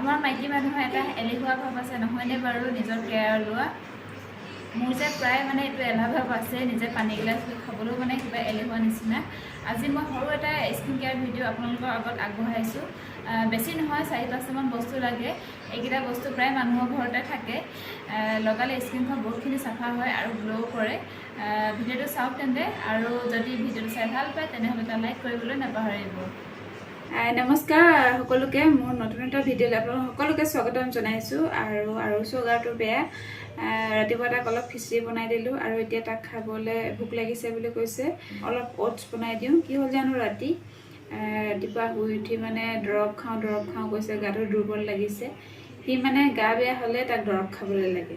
আমাৰ মাইকী মানুহৰ এটা এলেহুৱা ভাৱ আছে নহয়নে বাৰু নিজৰ কেয়াৰ লোৱা মোৰ যে প্ৰায় মানে এইটো এলাহ ভাৱ আছে নিজে পানী গিলাচ খাবলৈও মানে কিবা এলেহুৱা নিচিনা আজি মই সৰু এটা স্কিন কেয়াৰ ভিডিঅ' আপোনালোকৰ আগত আগবঢ়াইছোঁ বেছি নহয় 4-5টামান বস্তু লাগে এইকেইটা বস্তু প্ৰায় মানুহৰ ঘৰতে থাকে লগালে স্কিনখন বহুতখিনি চাফা হয় আৰু গ্ল' কৰে ভিডিঅ'টো চাওক তেন্তে আৰু যদি ভিডিঅ'টো চাই ভাল পায় তেনেহ'লে এটা লাইক কৰিবলৈ নাপাহৰিব নমস্কাৰ সকলোকে মোৰ নতুন এটা ভিডিঅ'লৈ আপোনালোক সকলোকে স্বাগতম জনাইছোঁ আৰু চুগাৰটো বেয়া ৰাতিপুৱা তাক অলপ খিচিৰি বনাই দিলোঁ আৰু এতিয়া তাক খাবলৈ ভোক লাগিছে বুলি কৈছে অলপ অ'টছ বনাই দিওঁ কি হ'ল জানো ৰাতিপুৱা শুই উঠি মানে দৰৱ খাওঁ কৈছে গাটো দুৰ্বল লাগিছে সি মানে গা বেয়া হ'লে তাক দৰৱ খাবলৈ লাগে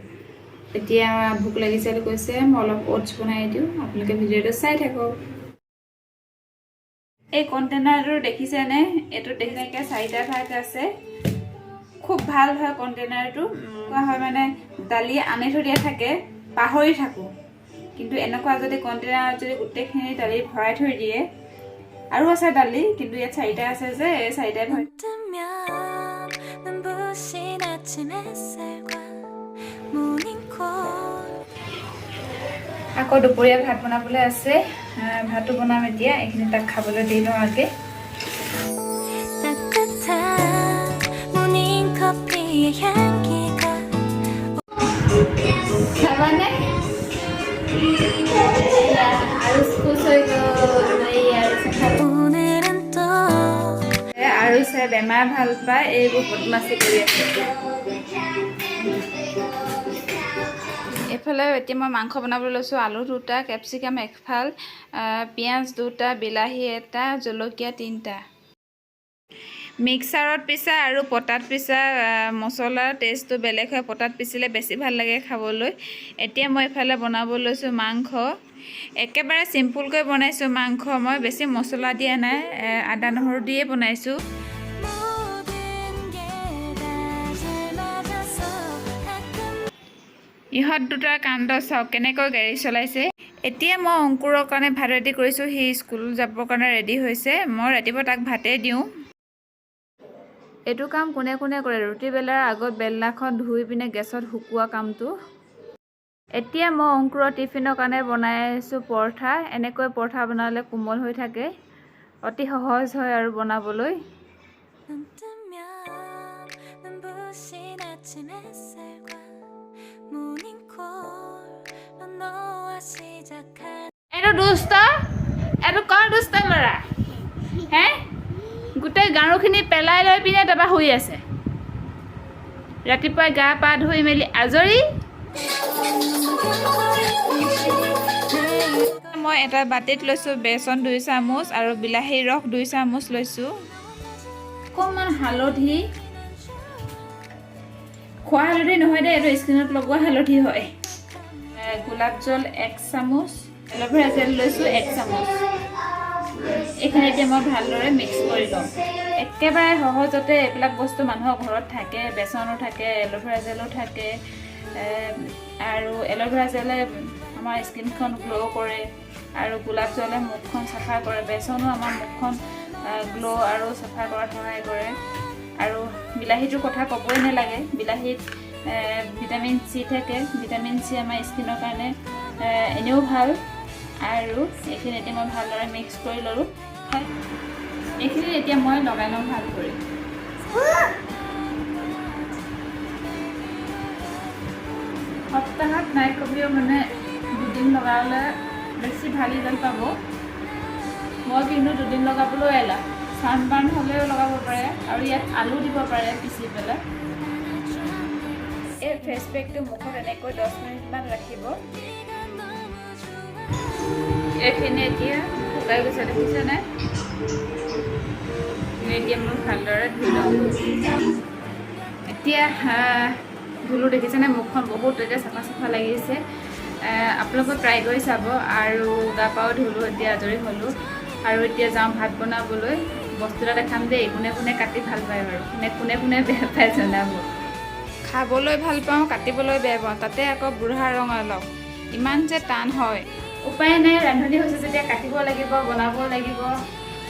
এতিয়া ভোক লাগিছে বুলি কৈছে মই অলপ অ'টছ বনাই দিওঁ আপোনালোকে ভিডিঅ'টো চাই থাকক এই কণ্টেইনাৰটো দেখিছেনে এইটো দেখিছে 4টা ভাগ আছে খুব ভাল হয় কণ্টেইনাৰটো কোৱা হয় মানে দালি আনি থৈ দিয়া থাকে পাহৰি থাকোঁ কিন্তু এনেকুৱা যদি কণ্টেইনাৰত যদি গোটেইখিনি দালি ভৰাই থৈ দিয়ে আৰু আছে দালি কিন্তু ইয়াত 4টা আছে যে এই 4টাই ভৰাই আকৌ দুপৰীয়া ভাত বনাবলৈ আছে ভাতটো বনাম এতিয়া এইখিনি তাক খাবলৈ দি লওঁ আগে খাবানে আৰু খুচ হৈ আৰু চাই বেমাৰ ভাল পায় এইবোৰ বদমাচি কৰি আছে এইফালে এতিয়া মই মাংস বনাবলৈ লৈছোঁ আলু 2টা কেপচিকাম 1 ফাল পিঁয়াজ 2টা বিলাহী 1টা জলকীয়া 3টা মিক্সাৰত পিছা আৰু পটাত পিছা মছলাৰ টেষ্টটো বেলেগ হয় পটাত পিচিলে বেছি ভাল লাগে খাবলৈ এতিয়া মই এইফালে বনাব লৈছোঁ মাংস একেবাৰে চিম্পুলকৈ বনাইছোঁ মাংস মই বেছি মছলা দিয়া নাই আদা নহৰু দিয়ে বনাইছোঁ ইহঁত দুটাৰ কাণ্ড চাওক কেনেকৈ গাড়ী চলাইছে এতিয়া মই অংকুৰৰ কাৰণে ভাত ৰেডি কৰিছোঁ সি স্কুল যাবৰ কাৰণে ৰেডি হৈছে মই ৰাতিপুৱা তাক ভাতেই দিওঁ এইটো কাম কোনে কৰে ৰুটি বেলাৰ আগত বেলনাখন ধুই পিনে গেছত শুকোৱা কামটো এতিয়া মই অংকুৰৰ টিফিনৰ কাৰণে বনাইছোঁ পৰঠা এনেকৈ পৰঠা বনালে কোমল হৈ থাকে অতি সহজ হয় আৰু বনাবলৈ এইটো দুষ্ট এইটো কৰ দুষ্ট ল'ৰা হে গোটেই গাৰুখিনি পেলাই লৈ পিনে তাৰপৰা শুই আছে ৰাতিপুৱাই গা পা ধুই মেলি আজৰি মই এটা বাতিত লৈছোঁ বেচন 2 চামুচ আৰু বিলাহীৰ ৰস 2 চামুচ লৈছোঁ অকণমান হালধি খোৱা হালধি নহয় দেই এইটো স্কিনত লগোৱা হালধি হয় গোলাপ জল 1 চামুচ এল'ভেৰা জেল লৈছোঁ 1 চামুচ এইখিনি এতিয়া মই ভালদৰে মিক্স কৰি ল'ম একেবাৰে সহজতে এইবিলাক বস্তু মানুহৰ ঘৰত থাকে বেচনো থাকে এল'ভেৰা জেলো থাকে আৰু এল'ভেৰা জেলে আমাৰ স্কিনখন গ্ল' কৰে আৰু গোলাপ জলে মুখখন চাফা কৰে বেচনো আমাৰ মুখখন গ্ল' আৰু চাফা কৰাত সহায় কৰে আৰু বিলাহীটোৰ কথা ক'বই নালাগে বিলাহীত ভিটামিন চি থাকে ভিটামিন চি আমাৰ স্কিনৰ কাৰণে এনেও ভাল আৰু এইখিনি এতিয়া মই ভালদৰে মিক্স কৰি ল'লোঁ এইখিনি এতিয়া মই লগাই ল'ম ভাল কৰি সপ্তাহত নাই কমেও মানে 2 দিন লগালে বেছি ভাল ৰিজাল্ট পাব মই কিন্তু 2 দিন লগাবলৈ এলাহ ছানবাৰ্ণ হ'লেও লগাব পাৰে আৰু ইয়াত আলু দিব পাৰে পিচি পেলাই এই ফেচ পেকটো মুখত এনেকৈ 10 মিনিটমান ৰাখিব এইখিনি এতিয়া শুকাই গৈছে দেখিছেনে এতিয়া মই ভালদৰে ধুই লওঁ এতিয়া ধুলোঁ দেখিছেনে মুখখন বহুত এতিয়া চাফা লাগিছে আপোনালোকে ট্ৰাই কৰি চাব আৰু গা পাও ধুলোঁ এতিয়া আজৰি হ'লোঁ আৰু এতিয়া যাওঁ ভাত বনাবলৈ বস্তু এটা দেখাম দেই কোনে কাটি ভাল পায় বাৰু কোনে বেয়া পায় জনাব খাবলৈ ভাল পাওঁ কাটিবলৈ বেয়া পাওঁ তাতে আকৌ বুঢ়া ৰঙালাও ইমান যে টান হয় উপায় নাই ৰান্ধনি হৈছে যেতিয়া কাটিব লাগিব বনাব লাগিব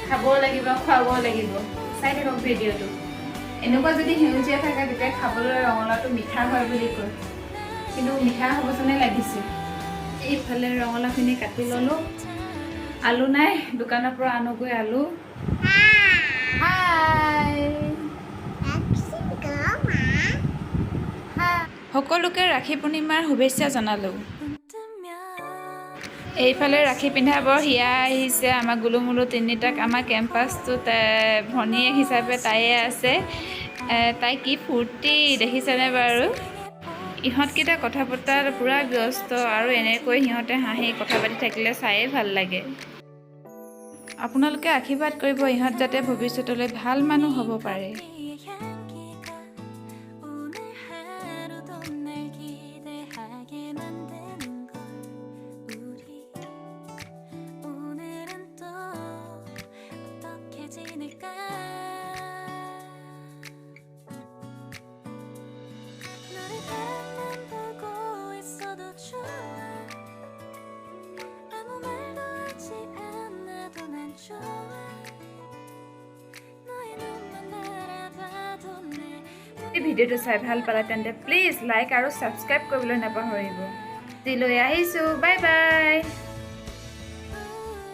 খাব লাগিব খুৱাব লাগিব চাই থাকক ভিডিঅ'টো এনেকুৱা যদি সেউজীয়া থাকে তেতিয়া খাবলৈ ৰঙালাওটো মিঠা হয় বুলি কয়, কিন্তু মিঠা হ'ব যেনে লাগিছে। এইফালে ৰঙালাওখিনি কাটি ল'লোঁ। আলু নাই, দোকানৰ পৰা আনোগৈ আলু। সকলোকে ৰাখী পূৰ্ণিমাৰ শুভেচ্ছা জনালোঁ। এইফালে ৰাখী পিন্ধাবৰ হিয়া আহিছে আমাৰ গোলুমুলু তিনিটাক। আমাৰ কেম্পাছটোত ভনীয়েক হিচাপে তাইয়ে আছে। তাই কি ফূৰ্তি দেখিছেনে বাৰু? ইহঁতকেইটা কথা পতাত পূৰা ব্যস্ত, আৰু এনেকৈ সিহঁতে হাঁহি কথা পাতি থাকিলে চায়ে ভাল লাগে। আপোনালোকে আশীৰ্বাদ কৰিব ইহঁত যাতে ভৱিষ্যতলৈ ভাল মানুহ হ'ব পাৰে। এই ভিডিঅ'টো চাই ভাল পালে তেন্তে প্লিজ লাইক আৰু ছাবস্ক্ৰাইব কৰিবলৈ নাপাহৰিব। আজিলৈ আহিছোঁ, বাই বাই।